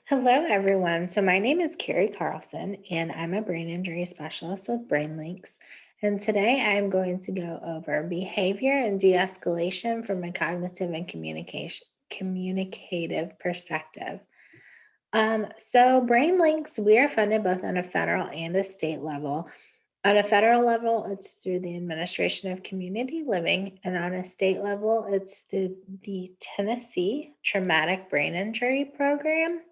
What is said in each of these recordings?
Hello, everyone. So, my name is Carrie Carlson, and I'm a brain injury specialist with Brain Links. And today I'm going to go over behavior and de escalation from a cognitive and communicative perspective. So, Brain Links, we are funded both on a federal and a state level. On a federal level, it's through the Administration of Community Living, and on a state level, it's through the Tennessee Traumatic Brain Injury Program.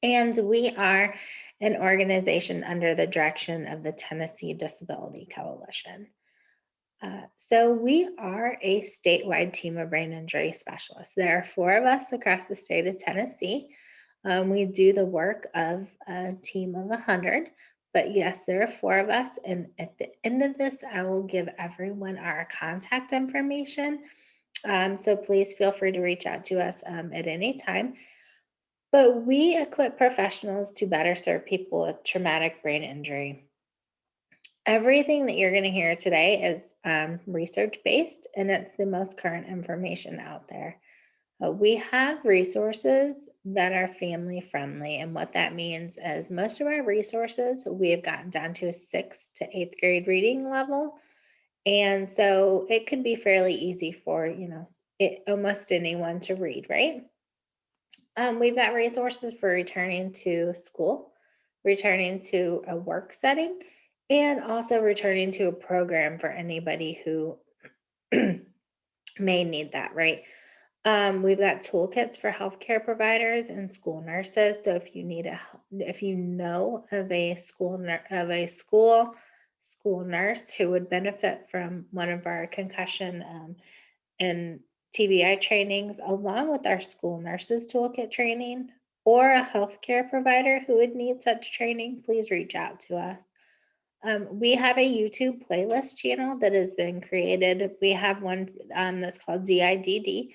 And we are an organization under the direction of the Tennessee Disability Coalition. So, we are a statewide team of brain injury specialists. There are four of us across the state of Tennessee. We do the work of a team of 100. But yes, there are four of us. And at the end of this, I will give everyone our contact information. So, please feel free to reach out to us at any time. But we equip professionals to better serve people with traumatic brain injury. Everything that you're going to hear today is research based, and it's the most current information out there. We have resources that are family friendly, and what that means is most of our resources we have gotten down to a sixth to eighth grade reading level, and so it could be fairly easy for almost anyone to read, right? We've got resources for returning to school, returning to a work setting, and also returning to a program for anybody who may need that, right? We've got toolkits for healthcare providers and school nurses. So if you need if you know of a school nurse who would benefit from one of our concussion and TBI trainings, along with our school nurses toolkit training, or a healthcare provider who would need such training, please reach out to us. We have a YouTube playlist channel that has been created. We have one that's called DIDD,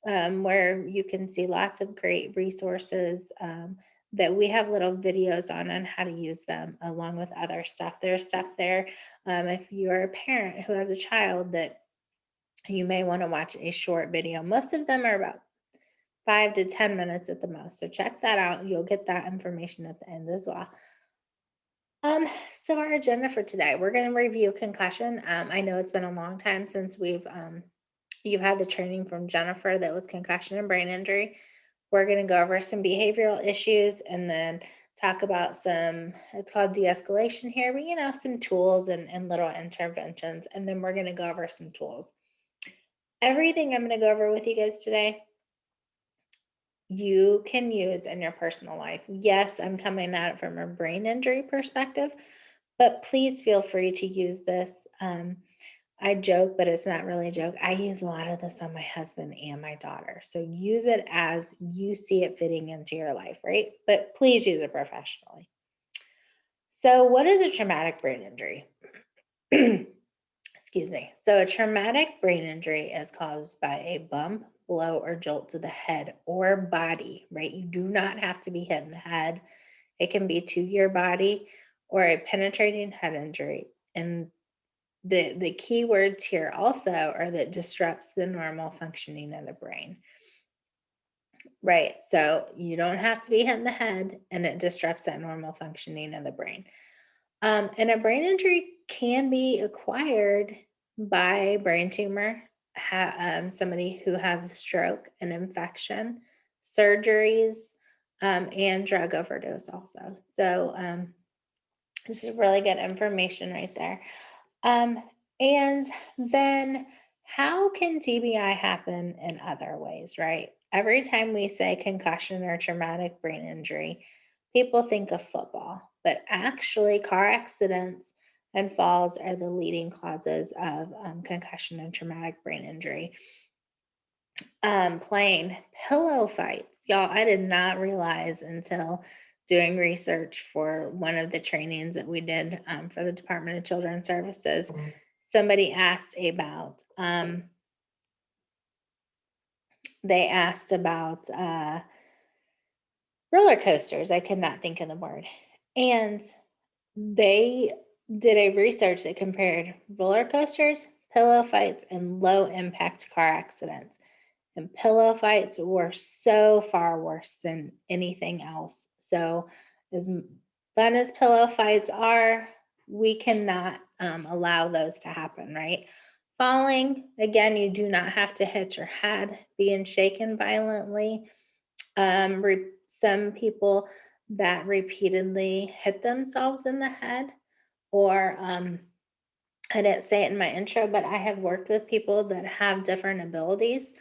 where you can see lots of great resources that we have little videos on how to use them, along with other stuff. There's stuff there if you're a parent who has a child that you may want to watch a short video. Most of them are about 5 to 10 minutes at the most. So check that out. You'll get that information at the end as well. So our agenda for today, we're going to review concussion. I know it's been a long time since you've had the training from Jennifer that was concussion and brain injury. We're going to go over some behavioral issues and then talk about it's called de-escalation here, but some tools and little interventions. And then we're going to go over some tools. Everything I'm going to go over with you guys today, you can use in your personal life. Yes, I'm coming at it from a brain injury perspective, but please feel free to use this. I joke, but it's not really a joke. I use a lot of this on my husband and my daughter. So use it as you see it fitting into your life, right? But please use it professionally. So, what is a traumatic brain injury? Excuse me. So, a traumatic brain injury is caused by a bump, blow, or jolt to the head or body, right? You do not have to be hit in the head. It can be to your body or a penetrating head injury. And the key words here also are that disrupts the normal functioning of the brain. Right. So you don't have to be hit in the head and it disrupts that normal functioning of the brain. And a brain injury can be acquired by brain tumor, somebody who has a stroke, an infection, surgeries, and drug overdose also. So this is really good information right there. Um, and then how can TBI happen in other ways, right? Every time we say concussion or traumatic brain injury, people think of football, but actually, car accidents and falls are the leading causes of concussion and traumatic brain injury. Playing pillow fights. Y'all, I did not realize until doing research for one of the trainings that we did for the Department of Children's Services. Somebody asked about, they asked about roller coasters. I could not think of the word. And they did a research that compared roller coasters, pillow fights, and low impact car accidents. And pillow fights were so far worse than anything else. So, as fun as pillow fights are, we cannot allow those to happen, right? Falling, again, you do not have to hit your head. Being shaken violently, some people that repeatedly hit themselves in the head, or I didn't say it in my intro, but I have worked with people that have different abilities.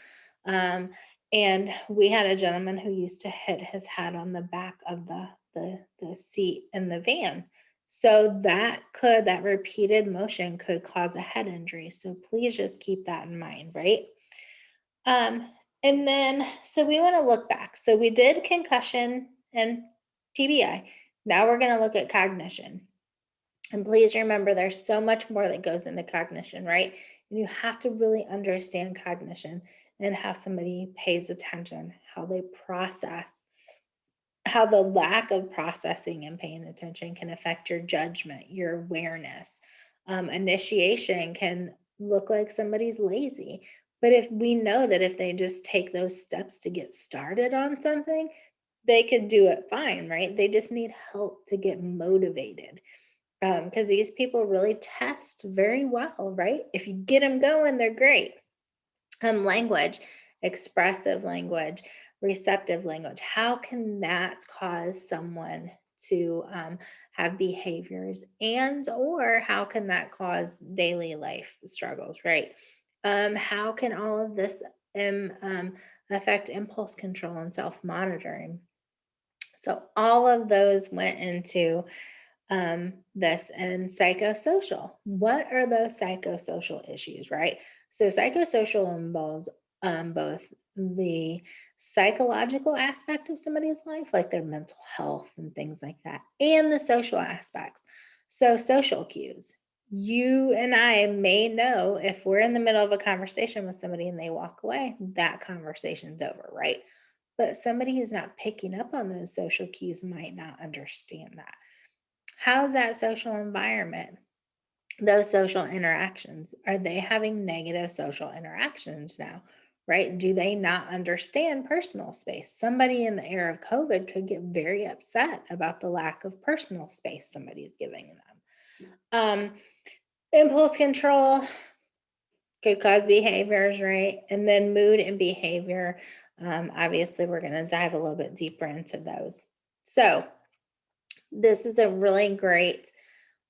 Um, and we had a gentleman who used to hit his head on the back of the seat in the van. So that repeated motion could cause a head injury. So please just keep that in mind, right? Um, and then so we want to look back. So we did concussion and TBI. Now we're going to look at cognition. And please remember, there's so much more that goes into cognition, right? And you have to really understand cognition and how somebody pays attention, how they process, how the lack of processing and paying attention can affect your judgment, your awareness. Initiation can look like somebody's lazy. But if we know that if they just take those steps to get started on something, they could do it fine, right? They just need help to get motivated, because these people really test very well, right? If you get them going, they're great. Language, expressive language, receptive language. How can that cause someone to have behaviors, and or how can that cause daily life struggles, right? How can all of this affect impulse control and self monitoring? So all of those went into this. And psychosocial. What are those psychosocial issues, right? So, psychosocial involves both the psychological aspect of somebody's life, like their mental health and things like that, and the social aspects. So, social cues. You and I may know if we're in the middle of a conversation with somebody and they walk away, that conversation's over, right? But somebody who's not picking up on those social cues might not understand that. How's that social environment? Those social interactions, are they having negative social interactions now? Right? Do they not understand personal space? Somebody in the era of COVID could get very upset about the lack of personal space somebody's giving them. Um, Impulse control could cause behaviors, right? And then mood and behavior. Obviously, we're going to dive a little bit deeper into those. So, this is a really great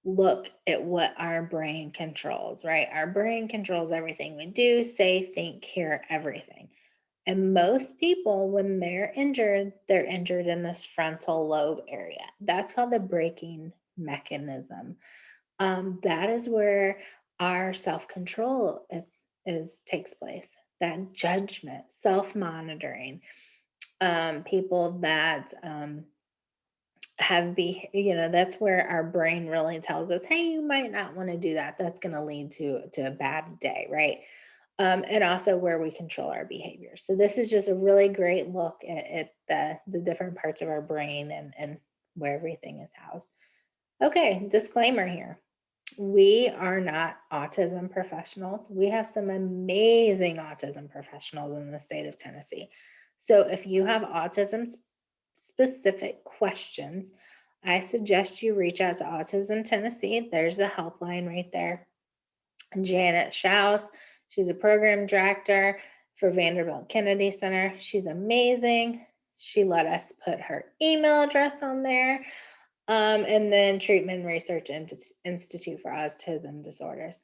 look at what our brain controls, right? Our brain controls everything we do, say, think, hear, everything. And most people, when they're injured in this frontal lobe area. That's called the braking mechanism. That is where our self-control is takes place. That judgment, self-monitoring. People that that's where our brain really tells us, hey, you might not want to do that. That's going to lead to a bad day, right? And also where we control our behavior. So this is just a really great look at the different parts of our brain and where everything is housed. Okay, disclaimer here. We are not autism professionals. We have some amazing autism professionals in the state of Tennessee. So if you have autism specific questions, I suggest you reach out to Autism Tennessee. There's a helpline right there. Janet Schaus, she's a program director for Vanderbilt Kennedy Center. She's amazing. She let us put her email address on there. And then Treatment Research Institute for Autism Disorders.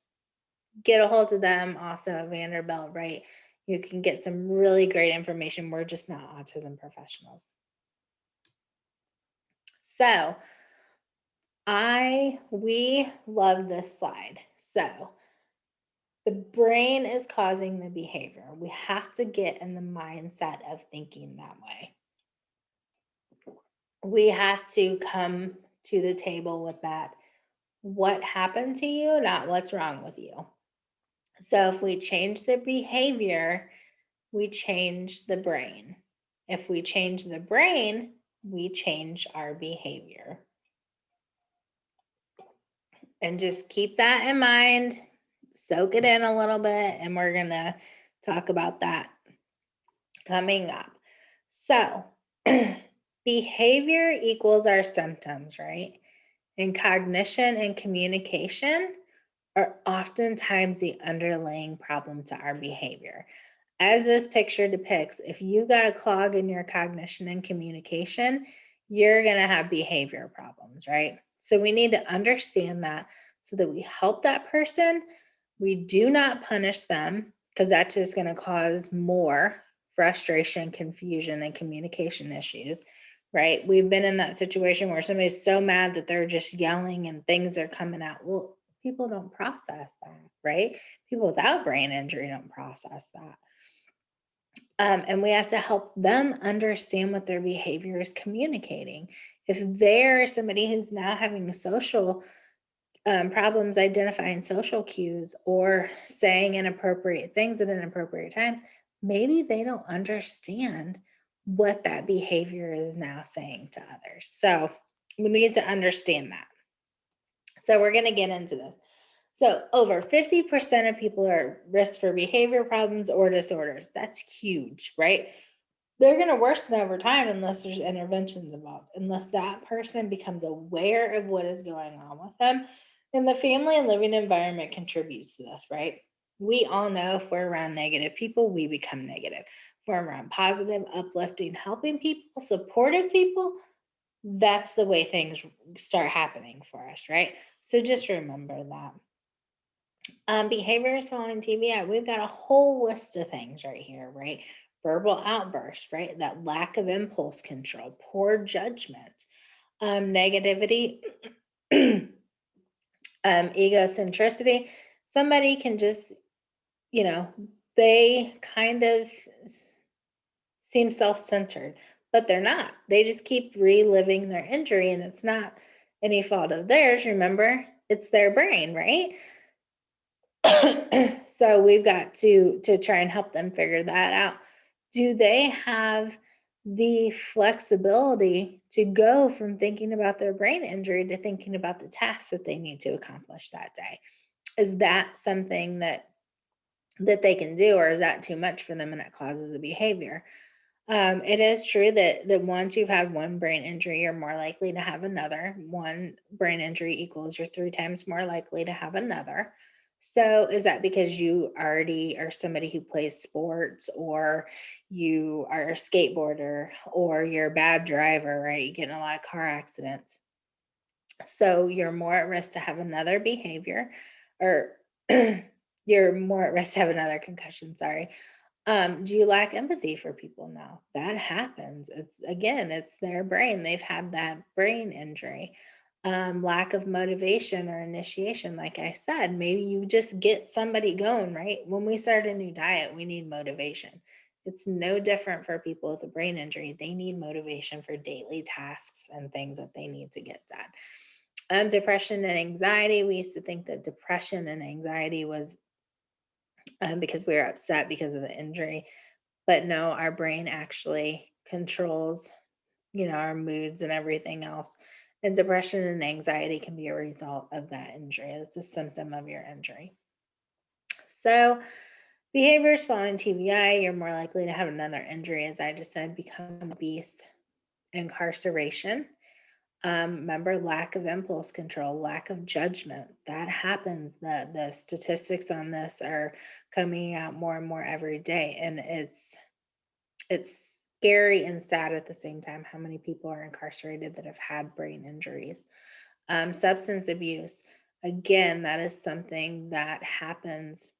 Get a hold of them also at Vanderbilt, right? You can get some really great information. We're just not autism professionals. So we love this slide. So the brain is causing the behavior. We have to get in the mindset of thinking that way. We have to come to the table with that. What happened to you, not what's wrong with you. So if we change the behavior, we change the brain. If we change the brain, we change our behavior. And just keep that in mind, soak it in a little bit, and we're going to talk about that coming up. So, behavior equals our symptoms, right? And cognition and communication are oftentimes the underlying problem to our behavior. As this picture depicts, if you got a clog in your cognition and communication, you're going to have behavior problems, right? So we need to understand that so that we help that person. We do not punish them because that's just going to cause more frustration, confusion, and communication issues, right? We've been in that situation where somebody's so mad that they're just yelling and things are coming out. Well, people don't process that, right? People without brain injury don't process that. And we have to help them understand what their behavior is communicating. If they're somebody who's now having social problems identifying social cues or saying inappropriate things at inappropriate times, maybe they don't understand what that behavior is now saying to others. So we need to understand that. So we're going to get into this. So over 50% of people are at risk for behavior problems or disorders. That's huge, right? They're going to worsen over time unless there's interventions involved, unless that person becomes aware of what is going on with them. And the family and living environment contributes to this, right? We all know if we're around negative people, we become negative. If we're around positive, uplifting, helping people, supportive people, that's the way things start happening for us, right? So just remember that. Behaviors following TBI, we've got a whole list of things right here, right? Verbal outbursts, right? That lack of impulse control, poor judgment, negativity, egocentricity. Somebody can just, you know, they kind of seem self centered, but they're not. They just keep reliving their injury, and it's not any fault of theirs. Remember, it's their brain, right? So we've got to try and help them figure that out. Do they have the flexibility to go from thinking about their brain injury to thinking about the tasks that they need to accomplish that day? Is that something that they can do, or is that too much for them and it causes a behavior? It is true that once you've had one brain injury, you're more likely to have another. One brain injury equals you're three times more likely to have another. So, is that because you already are somebody who plays sports, or you are a skateboarder, or you're a bad driver, right? You get in a lot of car accidents. So, you're more at risk to have another behavior, or you're more at risk to have another concussion. Sorry. Do you lack empathy for people now? That happens. It's again, it's their brain. They've had that brain injury. Lack of motivation or initiation, like I said, maybe you just get somebody going, right? When we start a new diet, we need motivation. It's no different for people with a brain injury. They need motivation for daily tasks and things that they need to get done. Depression and anxiety. We used to think that depression and anxiety was because we were upset because of the injury. But no, our brain actually controls, our moods and everything else. And depression and anxiety can be a result of that injury. It's a symptom of your injury. So, behaviors following TBI, you're more likely to have another injury, as I just said, become obese, incarceration. Remember, lack of impulse control, lack of judgment. That happens. The statistics on this are coming out more and more every day, and it's scary and sad at the same time how many people are incarcerated that have had brain injuries. Substance abuse, again, that is something that happens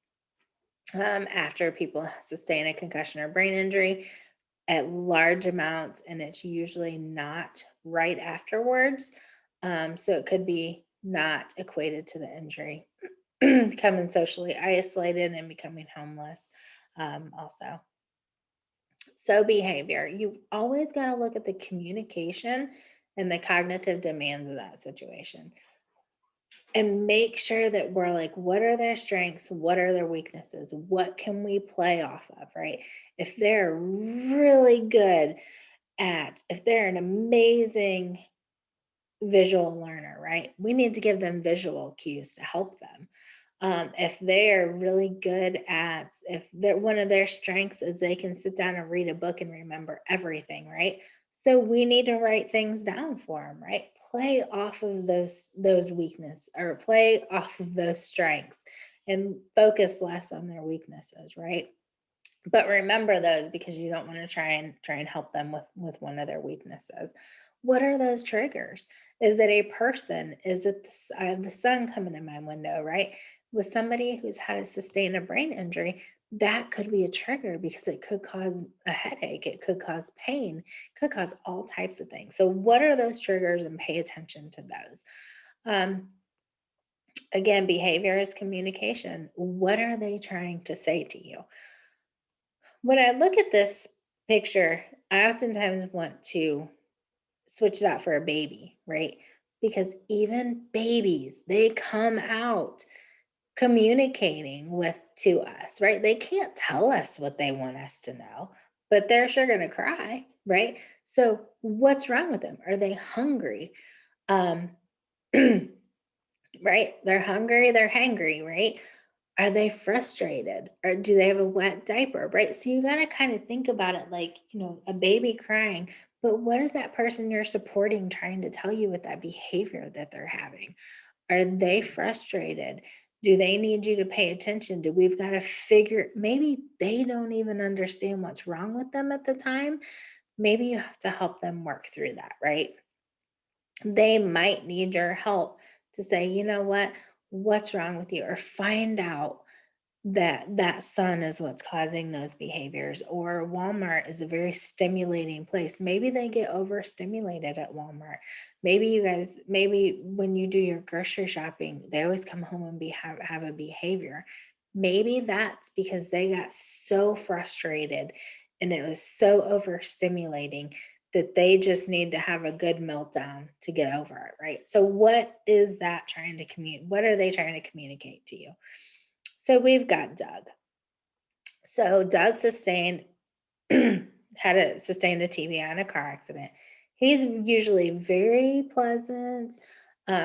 after people sustain a concussion or brain injury at large amounts, and it's usually not right afterwards. So it could be not equated to the injury. Becoming socially isolated and becoming homeless, also. So, behavior, you always got to look at the communication and the cognitive demands of that situation and make sure that we're like, what are their strengths? What are their weaknesses? What can we play off of, right? If they're really good if they're an amazing visual learner, right? We need to give them visual cues to help them. If they are really good at, if they're one of their strengths is they can sit down and read a book and remember everything, right? So we need to write things down for them, right? Play off of those weakness or play off of those strengths and focus less on their weaknesses, right? But remember those because you don't want to try and help them with one of their weaknesses. What are those triggers? Is it a person? Is it I have the sun coming in my window, right? With somebody who's had a sustained a brain injury, that could be a trigger because it could cause a headache, it could cause pain, could cause all types of things. So what are those triggers, and pay attention to those. um, Again, behavior is communication. What are they trying to say to you? When I look at this picture, I oftentimes want to switch it out for a baby, right? Because even babies, they come out communicating with to us, right? They can't tell us what they want us to know, but they're sure going to cry, right? So what's wrong with them? Are they hungry? Um, right? They're hungry, they're hangry, right? Are they frustrated or do they have a wet diaper, right? So you got to kind of think about it like, a baby crying, but what is that person you're supporting trying to tell you with that behavior that they're having? Are they frustrated? Do they need you to pay attention? Do we've got to figure, maybe they don't even understand what's wrong with them at the time. Maybe you have to help them work through that, right? They might need your help to say, you know what, what's wrong with you? Or find out that that sun is what's causing those behaviors. Or Walmart is a very stimulating place. Maybe they get overstimulated at Walmart. Maybe when you do your grocery shopping, they always come home and have a behavior. Maybe that's because they got so frustrated and it was so overstimulating that they just need to have a good meltdown to get over it, right? So what is that trying to communicate? What are they trying to communicate to you? So we've got Doug. So Doug sustained a TBI in a car accident. He's usually very pleasant.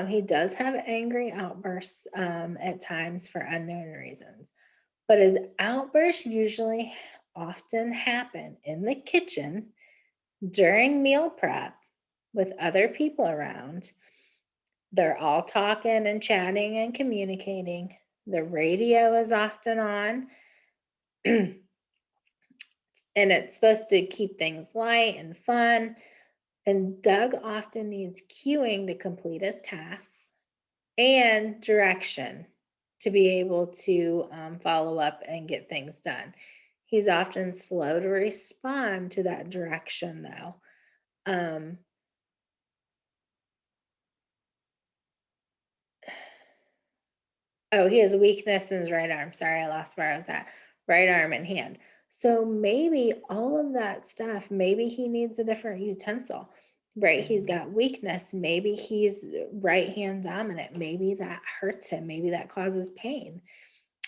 He does have angry outbursts at times for unknown reasons, but his outbursts usually often happen in the kitchen during meal prep with other people around. They're all talking and chatting and communicating. The radio is often on. And it's supposed to keep things light and fun. And Doug often needs cueing to complete his tasks and direction to be able to follow up and get things done. He's often slow to respond to that direction, though. Um, Oh, he has a weakness in his right arm. Sorry, I lost where I was at. Right arm and hand. So maybe all of that stuff, maybe he needs a different utensil, right? He's got weakness. Maybe he's right hand dominant. Maybe that hurts him. Maybe that causes pain.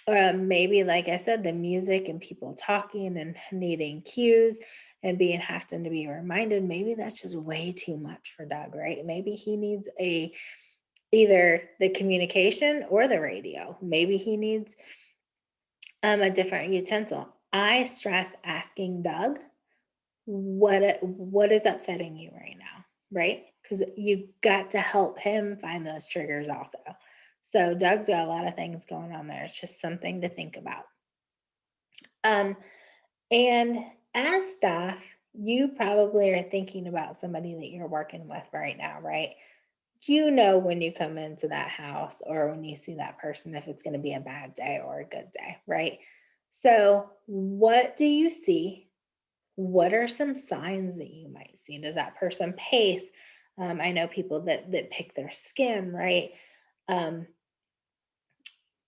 Maybe, like I said, the music and people talking and needing cues and being having to be reminded, maybe that's just way too much for Doug, right? Maybe he needs either the communication or the radio. Maybe he needs a different utensil. I stress asking Doug what is upsetting you right now, right? Because you got to help him find those triggers also. So Doug's got a lot of things going on there. It's just something to think about. Um, and as staff, you probably are thinking about somebody that you're working with right now, right? You know when you come into that house or when you see that person if it's going to be a bad day or a good day, right? So, what do you see? What are some signs that you might see? Does that person pace? I know people that pick their skin, right? Um,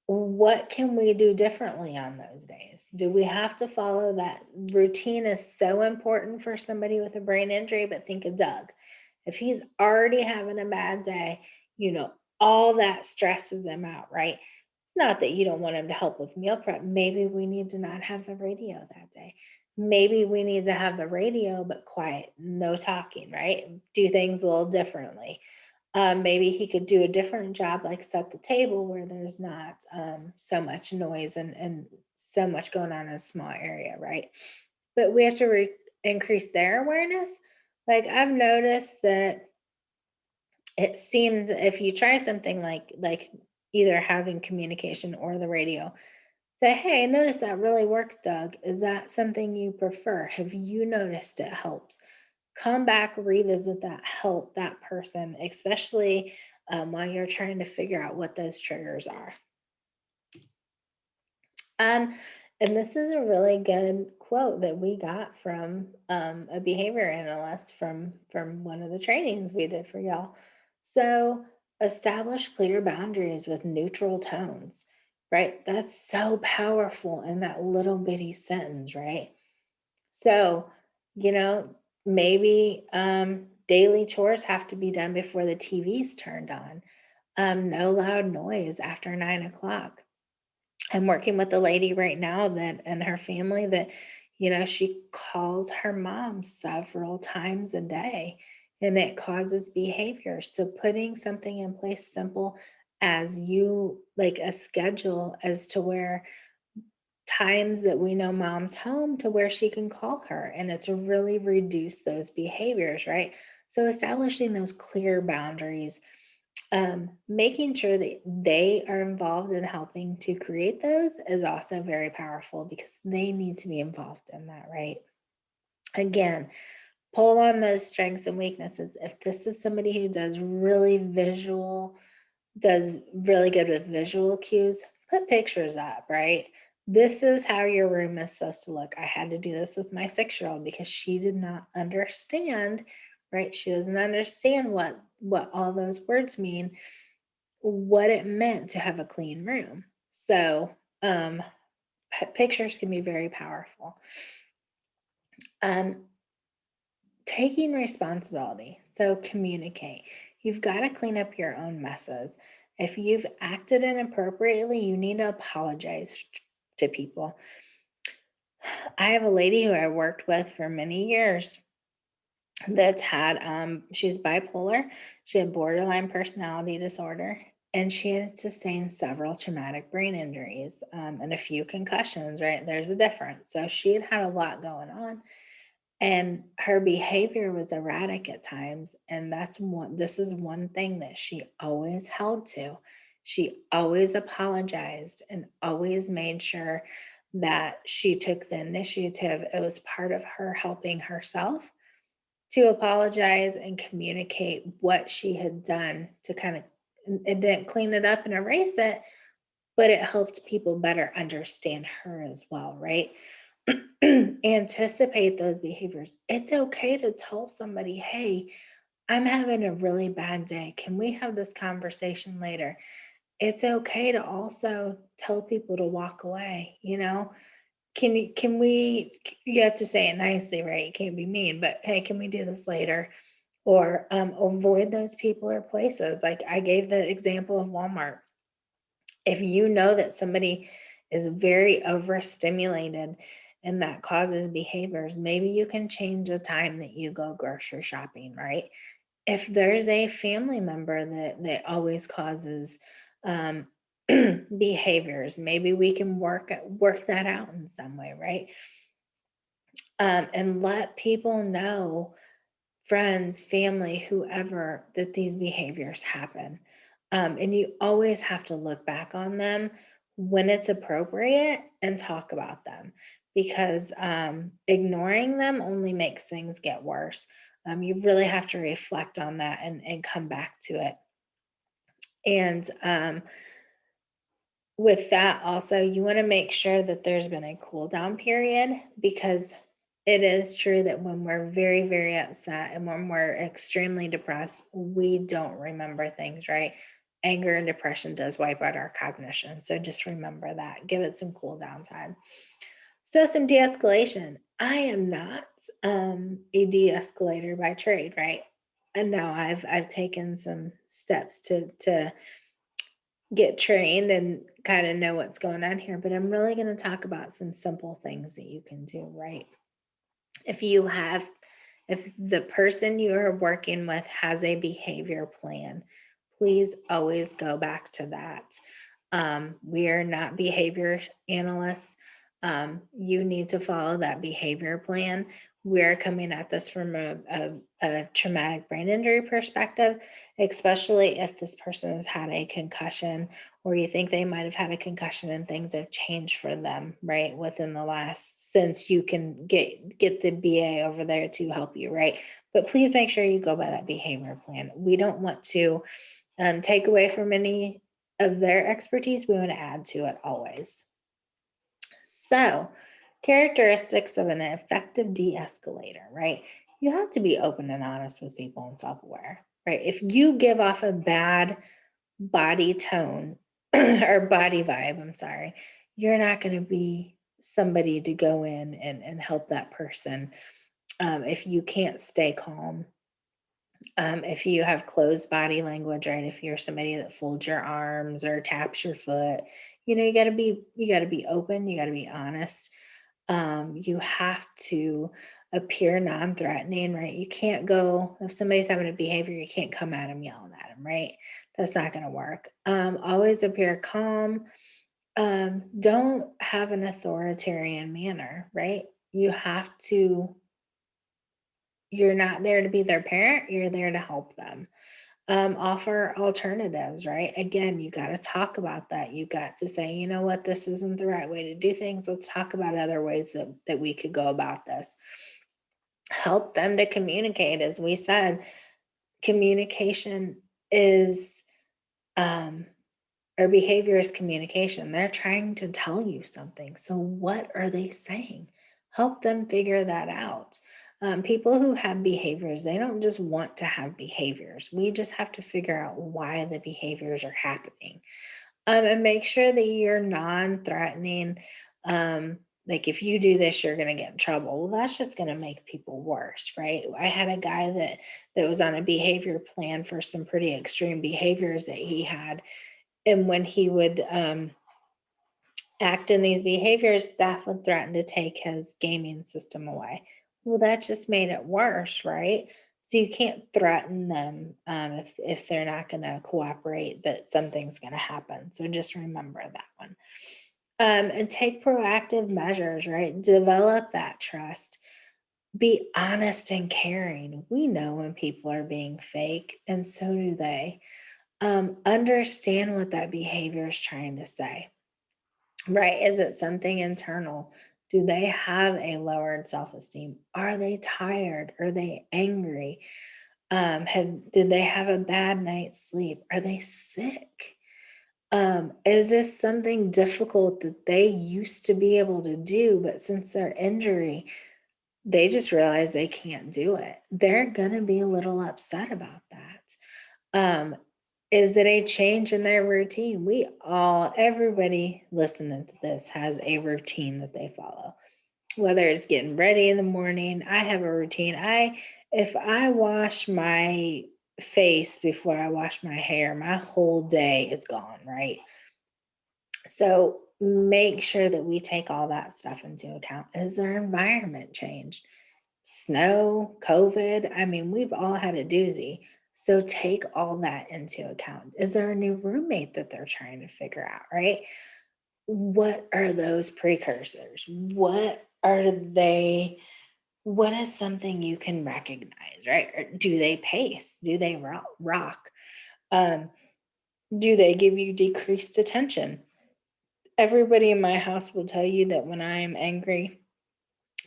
what can we do differently on those days? Do we have to follow that routine is so important for somebody with a brain injury, but think of Doug. If he's already having a bad day, you know, all that stresses him out, right? It's not that you don't want him to help with meal prep. Maybe we need to not have the radio that day. Maybe we need to have the radio, but quiet, no talking, right? Do things a little differently. Maybe he could do a different job, like set the table where there's not so much noise and so much going on in a small area, right? But we have to increase their awareness. Like I've noticed that it seems if you try something like either having communication or the radio, say, "Hey, I noticed that really works, Doug. Is that something you prefer? Have you noticed it helps?" Come back, revisit that, help that person, especially while you're trying to figure out what those triggers are. Um, and this is a really good quote that we got from a behavior analyst from one of the trainings we did for y'all. So, establish clear boundaries with neutral tones, right? That's so powerful in that little bitty sentence, right? So, you know, maybe daily chores have to be done before the TV's turned on. No loud noise after 9 o'clock. I'm working with a lady right now that and her family that, she calls her mom several times a day and it causes behavior. So putting something in place simple as you like a schedule as to where times that we know mom's home to where she can call her and it's really reduce those behaviors, right? So establishing those clear boundaries, making sure that they are involved in helping to create those is also very powerful because they need to be involved in that, right? Again, pull on those strengths and weaknesses. If this is somebody who does really good with visual cues, put pictures up, right? This is how your room is supposed to look. I had to do this with my 6-year-old because she did not understand, right? She doesn't understand what all those words mean, what it meant to have a clean room. So, pictures can be very powerful. Um, Taking responsibility. So communicate. You've got to clean up your own messes. If you've acted inappropriately, you need to apologize to people. I have a lady who I worked with for many years that's had she's bipolar, she had borderline personality disorder, and she had sustained several traumatic brain injuries and a few concussions, right? There's a difference. So she had had a lot going on and her behavior was erratic at times, and this is one thing that she always held to. She always apologized and always made sure that she took the initiative. It was part of her helping herself to apologize and communicate what she had done to kind of it didn't clean it up and erase it, but it helped people better understand her as well, right? Anticipate those behaviors. It's okay to tell somebody, hey, I'm having a really bad day. Can we have this conversation later? It's okay to also tell people to walk away, you know? You have to say it nicely, right? You can't be mean, but hey, can we do this later? Or avoid those people or places. Like I gave the example of Walmart. If you know that somebody is very overstimulated and that causes behaviors, maybe you can change the time that you go grocery shopping, right? If there's a family member that always causes um, behaviors, maybe we can work that out in some way, right? And let people know, friends, family, whoever, that these behaviors happen. And you always have to look back on them when it's appropriate and talk about them because ignoring them only makes things get worse. You really have to reflect on that and come back to it. And with that, also, you want to make sure that there's been a cool down period because it is true that when we're very, very upset and when we're extremely depressed, we don't remember things, right? Anger and depression does wipe out our cognition. So just remember that. Give it some cool down time. So some de-escalation. I am not a de-escalator by trade, right? And now I've taken some steps to get trained and kind of know what's going on here, but I'm really going to talk about some simple things that you can do, right? If you have If the person you are working with has a behavior plan, please always go back to that. We are not behavior analysts. You need to follow that behavior plan. We're coming at this from a traumatic brain injury perspective, especially if this person has had a concussion or you think they might have had a concussion and things have changed for them, right? Within the last, since you can get the BA over there to help you, right? But please make sure you go by that behavior plan. We don't want to take away from any of their expertise. We want to add to it always. So, characteristics of an effective de escalator, right? You have to be open and honest with people and self aware, right? If you give off a bad body tone or body vibe, I'm sorry, you're not going to be somebody to go in and help that person if you can't stay calm. If you have closed body language, right? If you're somebody that folds your arms or taps your foot, you got to be open, you got to be honest. You have to appear non-threatening, right? You can't go if somebody's having a behavior, you can't come at them yelling at them, right? That's not going to work. Always appear calm. Don't have an authoritarian manner, right? You have to. You're not there to be their parent. You're there to help them. Offer alternatives, right? Again, you got to talk about that. You got to say, you know what, this isn't the right way to do things. Let's talk about other ways that we could go about this. Help them to communicate. As we said, communication is, um, or behavior is communication. They're trying to tell you something. So, what are they saying? Help them figure that out. People who have behaviors, they don't just want to have behaviors. We just have to figure out why the behaviors are happening. And make sure that you're non threatening. Like if you do this, you're going to get in trouble. Well, that's just going to make people worse, right? I had a guy that was on a behavior plan for some pretty extreme behaviors that he had, and when he would act in these behaviors, staff would threaten to take his gaming system away. Well, that just made it worse, right? So you can't threaten them if they're not going to cooperate, that something's going to happen. So just remember that one. And take proactive measures, right? Develop that trust. Be honest and caring. We know when people are being fake, and so do they. Understand what that behavior is trying to say. Right. Is it something internal? Do they have a lowered self-esteem? Are they tired? Are they angry? Did they have a bad night's sleep? Are they sick? Is this something difficult that they used to be able to do, but since their injury, they just realize they can't do it? They're gonna be a little upset about that. Um, is it a change in their routine? Everybody listening to this has a routine that they follow. Whether it's getting ready in the morning, I have a routine. If I wash my face before I wash my hair, my whole day is gone, right? So make sure that we take all that stuff into account. Has their environment changed? Snow, COVID, I mean, we've all had a doozy. So take all that into account. Is there a new roommate that they're trying to figure out, right? What are those precursors? What is something you can recognize, right? Or do they pace? Do they rock? Um, do they give you decreased attention? Everybody in my house will tell you that when I am angry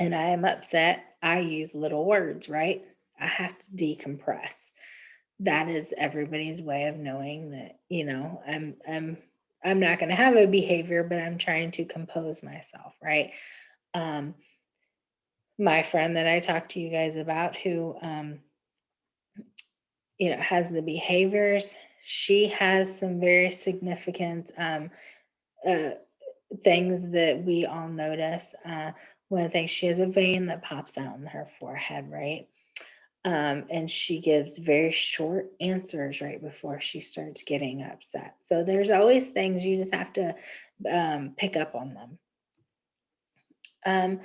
and I am upset, I use little words, right? I have to decompress. That is everybody's way of knowing that, I'm not going to have a behavior, but I'm trying to compose myself, right? Um, my friend that I talked to you guys about who has the behaviors, she has some very significant uh things that we all notice. One of the things, she has a vein that pops out in her forehead, right? And she gives very short answers right before she starts getting upset. So there's always things you just have to pick up on them. Um,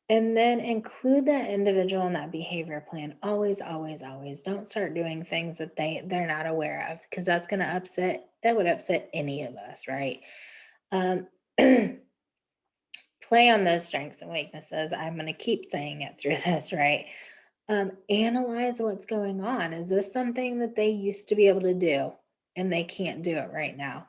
And then include that individual in that behavior plan. Always, always, always. Don't start doing things that they're not aware of, because that's going to that would upset any of us, right? Um, play on those strengths and weaknesses. I'm going to keep saying it through this, right? Analyze what's going on. Is this something that they used to be able to do and they can't do it right now?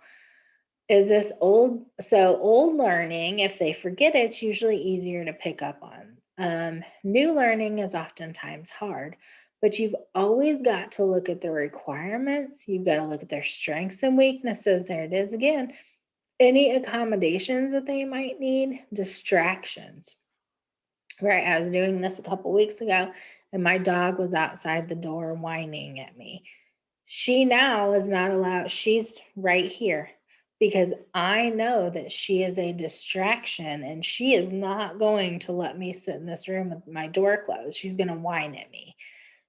Is this old learning, if they forget it's usually easier to pick up on. New learning is oftentimes hard, but you've always got to look at the requirements. You've got to look at their strengths and weaknesses. There it is again. Any accommodations that they might need, distractions. Right. I was doing this a couple weeks ago and my dog was outside the door whining at me. She now is not allowed, she's right here because I know that she is a distraction and she is not going to let me sit in this room with my door closed. She's going to whine at me.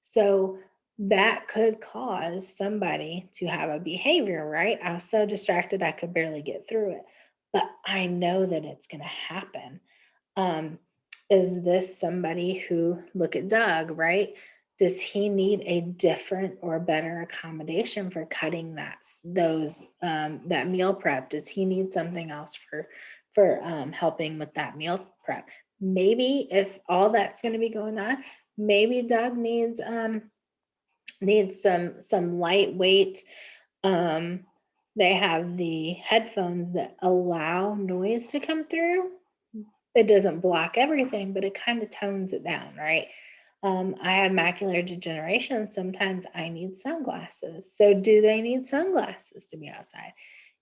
So that could cause somebody to have a behavior, right? I was so distracted I could barely get through it. But I know that it's going to happen. Um, is this somebody who, look at Doug, right? Does he need a different or better accommodation for cutting that meal prep? Does he need something else for helping with that meal prep? Maybe if all that's going to be going on, maybe Doug needs some lightweight. Um, they have the headphones that allow noise to come through. It doesn't block everything, but it kind of tones it down, right? I have macular degeneration. Sometimes I need sunglasses. So, do they need sunglasses to be outside?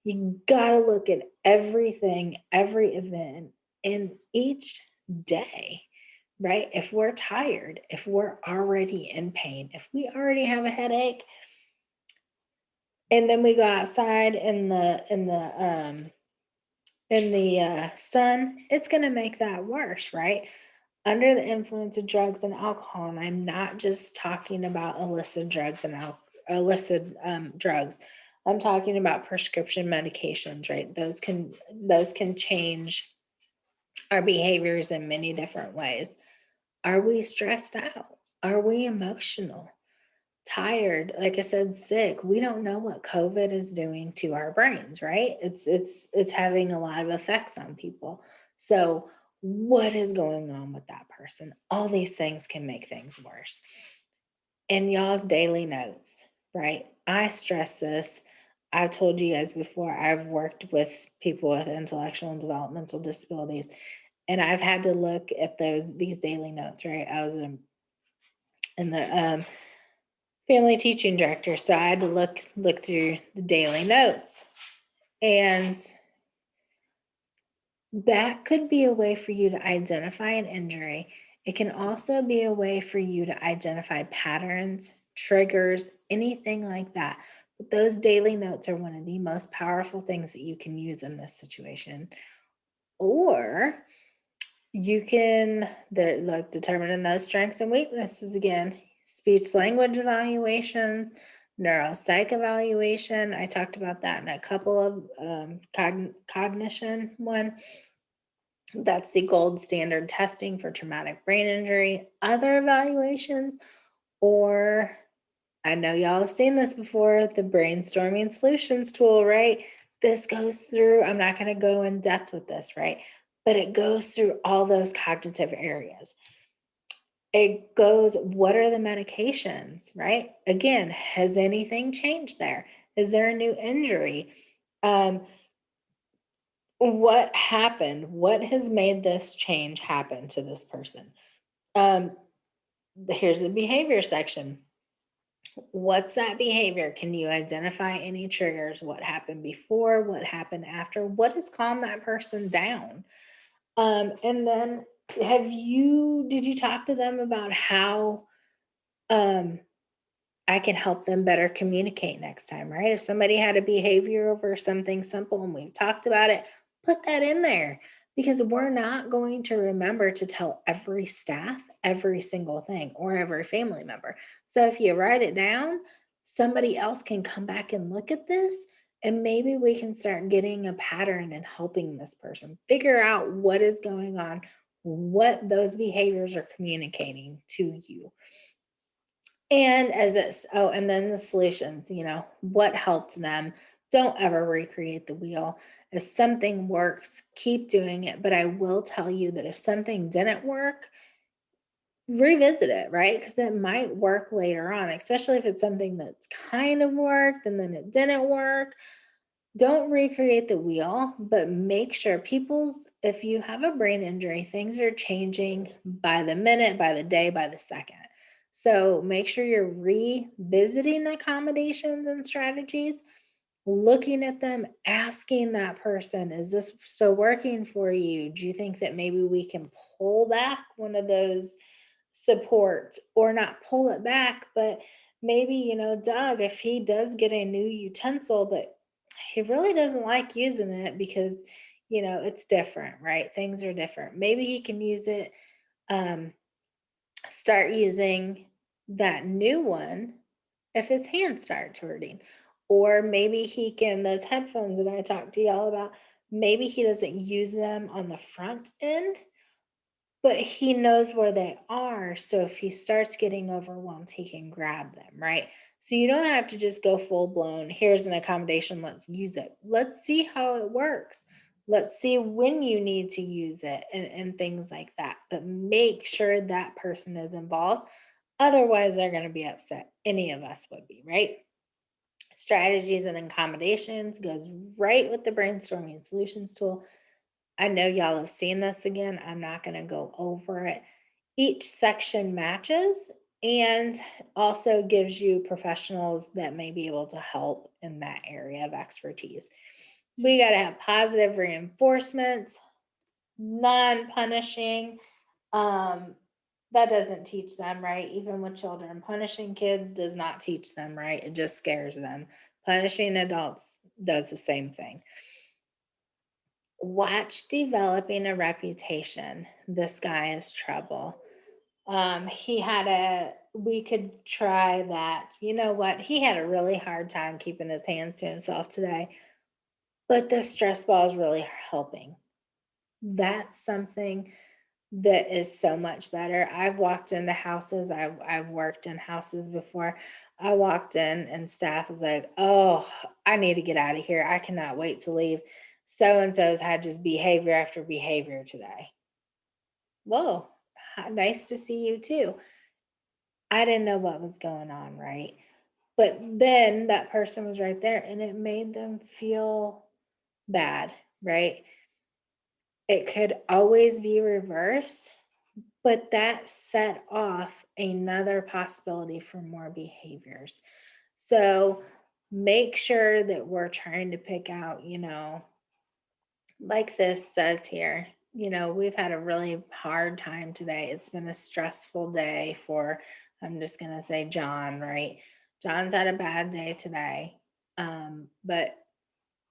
You got to look at everything, every event in each day, right? If we're tired, if we're already in pain, if we already have a headache, and then we go outside in the sun, it's going to make that worse, right? Under the influence of drugs and alcohol, and I'm not just talking about illicit drugs. I'm talking about prescription medications, right? Those can change our behaviors in many different ways. Are we stressed out? Are we emotional? Tired, like I said, sick? We don't know what COVID is doing to our brains, right? It's having a lot of effects on people. So what is going on with that person? All these things can make things worse. And y'all's daily notes, right? I stress this. I've told you guys before, I've worked with people with intellectual and developmental disabilities, and I've had to look at these daily notes, right? I was in the family teaching director, so I had to look through the daily notes. And that could be a way for you to identify an injury. It can also be a way for you to identify patterns, triggers, anything like that. But those daily notes are one of the most powerful things that you can use in this situation. Or you can like determining those strengths and weaknesses again. Speech language evaluations, neuropsych evaluation. I talked about that in a couple of cognition one. That's the gold standard testing for traumatic brain injury. Other evaluations, or I know y'all have seen this before, the brainstorming solutions tool, right? This goes through, I'm not going to go in depth with this, right? But it goes through all those cognitive areas. It goes, what are the medications, right? Again, has anything changed there? Is there a new injury? Um, what happened? What has made this change happen to this person? Um, here's a behavior section. What's that behavior? Can you identify any triggers? What happened before? What happened after? What has calmed that person down? And then did you talk to them about how um, I can help them better communicate next time, right? If somebody had a behavior over something simple and we've talked about it, put that in there because we're not going to remember to tell every staff every single thing or every family member. So if you write it down, somebody else can come back and look at this and maybe we can start getting a pattern and helping this person figure out what is going on. what those behaviors are communicating to you. And as it's oh, and then the solutions, what helped them. Don't ever recreate the wheel. If something works, keep doing it. But I will tell you that if something didn't work, revisit it, right? Because it might work later on, especially if it's something that's kind of worked and then it didn't work. Don't recreate the wheel, but make sure if you have a brain injury, things are changing by the minute, by the day, by the second. So make sure you're revisiting accommodations and strategies, looking at them, asking that person, is this still working for you? Do you think that maybe we can pull back one of those support, or not pull it back, but maybe, Doug, if he does get a new utensil, but he really doesn't like using it because, it's different, right? Things are different. Maybe he can use it, um, start using that new one if his hands start hurting. Or maybe he can, those headphones that I talked to y'all about, maybe he doesn't use them on the front end, but he knows where they are, so if he starts getting overwhelmed, he can grab them, right? So you don't have to just go full blown, "Here's an accommodation, let's use it." Let's see how it works. Let's see when you need to use it and things like that, but make sure that person is involved, otherwise they're gonna be upset. Any of us would be, right? Strategies and accommodations goes right with the brainstorming solutions tool. I know y'all have seen this again. I'm not going to go over it. Each section matches and also gives you professionals that may be able to help in that area of expertise. We got to have positive reinforcements, non punishing. Um, that doesn't teach them right. Even with children, punishing kids does not teach them right. It just scares them. Punishing adults does the same thing. Watch developing a reputation. This guy is trouble. We could try that. You know what? He had a really hard time keeping his hands to himself today, but the stress ball is really helping. That's something that is so much better. I've walked into houses, I've worked in houses before. I walked in and staff was like, "Oh, I need to get out of here. I cannot wait to leave. So and so's had just behavior after behavior today." Whoa, nice to see you too. I didn't know what was going on, right? But then that person was right there and it made them feel bad, right? It could always be reversed. But that set off another possibility for more behaviors. So make sure that we're trying to pick out, like this says here, we've had a really hard time today. It's been a stressful day for, I'm just going to say John, right? John's had a bad day today. But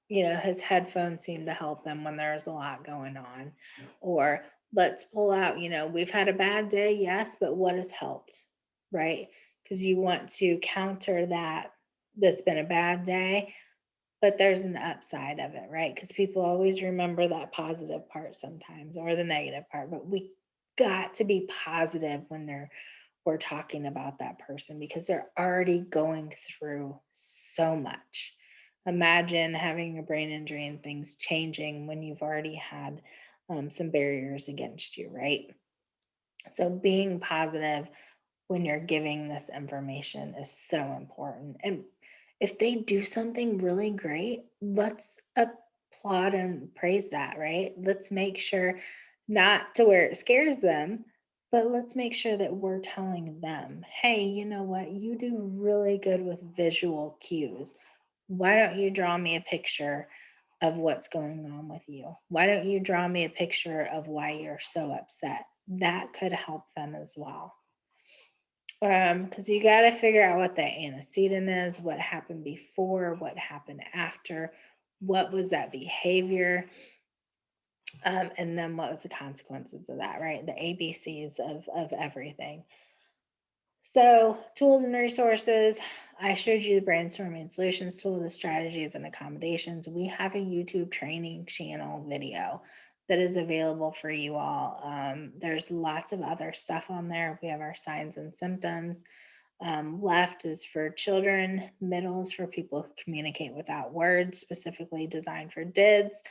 his headphones seem to help him when there's a lot going on. Or let's pull out, we've had a bad day, yes, but what has helped, right? Because you want to counter that's been a bad day, but there's an upside of it, right? Because people always remember that positive part sometimes or the negative part, but we got to be positive when we're talking about that person because they're already going through so much. Imagine having a brain injury and things changing when you've already had some barriers against you, right? So being positive when you're giving this information is so important. And if they do something really great, let's applaud and praise that, right? Let's make sure not to where it scares them, but let's make sure that we're telling them, hey, you know what? You do really good with visual cues. Why don't you draw me a picture of what's going on with you? Why don't you draw me a picture of why you're so upset? That could help them as well. Because you got to figure out what the antecedent is, what happened before, what happened after, what was that behavior, and then what was the consequences of that, right? The ABCs of everything. So, tools and resources. I showed you the brainstorming solutions tool, the strategies and accommodations. We have a YouTube training channel video that is available for you all. There's lots of other stuff on there. We have our signs and symptoms. Left is for children, middle is for people who communicate without words, specifically designed for DIDs.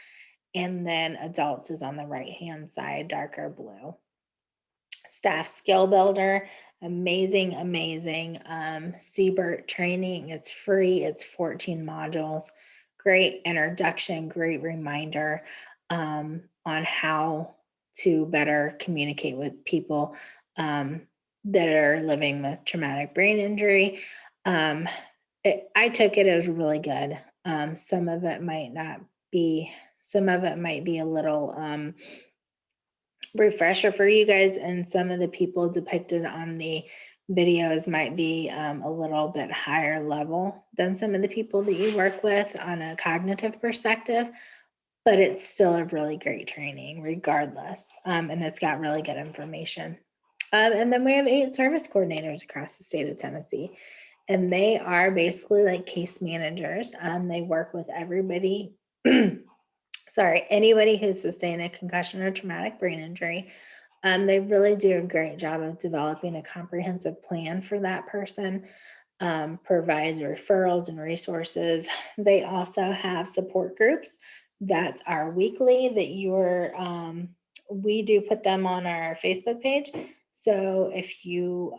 And then adults is on the right hand side, darker blue. Staff skill builder, amazing, amazing. CBERT training, it's free, it's 14 modules. Great introduction, great reminder on how to better communicate with people that are living with traumatic brain injury. Um, I took it, it was really good. Some of it might not be, some of it might be a little refresher for you guys, and some of the people depicted on the videos might be a little bit higher level than some of the people that you work with on a cognitive perspective, but it's still a really great training regardless. And it's got really good information. And then we have 8 service coordinators across the state of Tennessee, and they are basically like case managers. They work with everybody. Sorry, anybody who's sustained a concussion or traumatic brain injury. They really do a great job of developing a comprehensive plan for that person, provides referrals and resources. They also have support groups that are weekly that we do put them on our Facebook page. So if you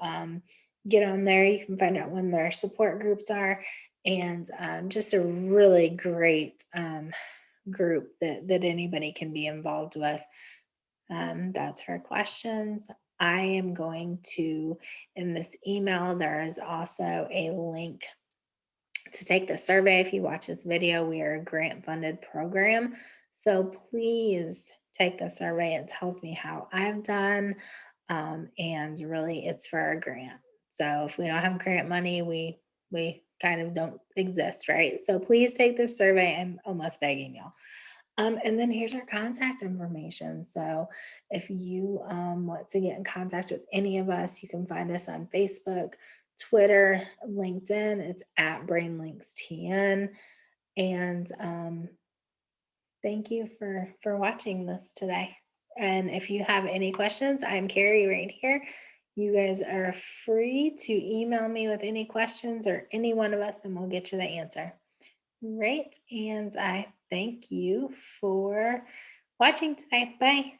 get on there, you can find out when their support groups are, and just a really great group that anybody can be involved with. That's her questions. I am going to, in this email, there is also a link to take the survey. If you watch this video, we are a grant funded program. So please take the survey. It tells me how I've done. And really it's for our grant. So if we don't have grant money, we kind of don't exist, right? So please take the survey. I'm almost begging y'all. And then here's our contact information. So if you want to get in contact with any of us, you can find us on Facebook, Twitter, LinkedIn. It's at BrainLinksTN. And thank you for watching this today. And if you have any questions, I'm Carrie right here. You guys are free to email me with any questions, or any one of us, and we'll get you the answer. Right. And I thank you for watching today. Bye.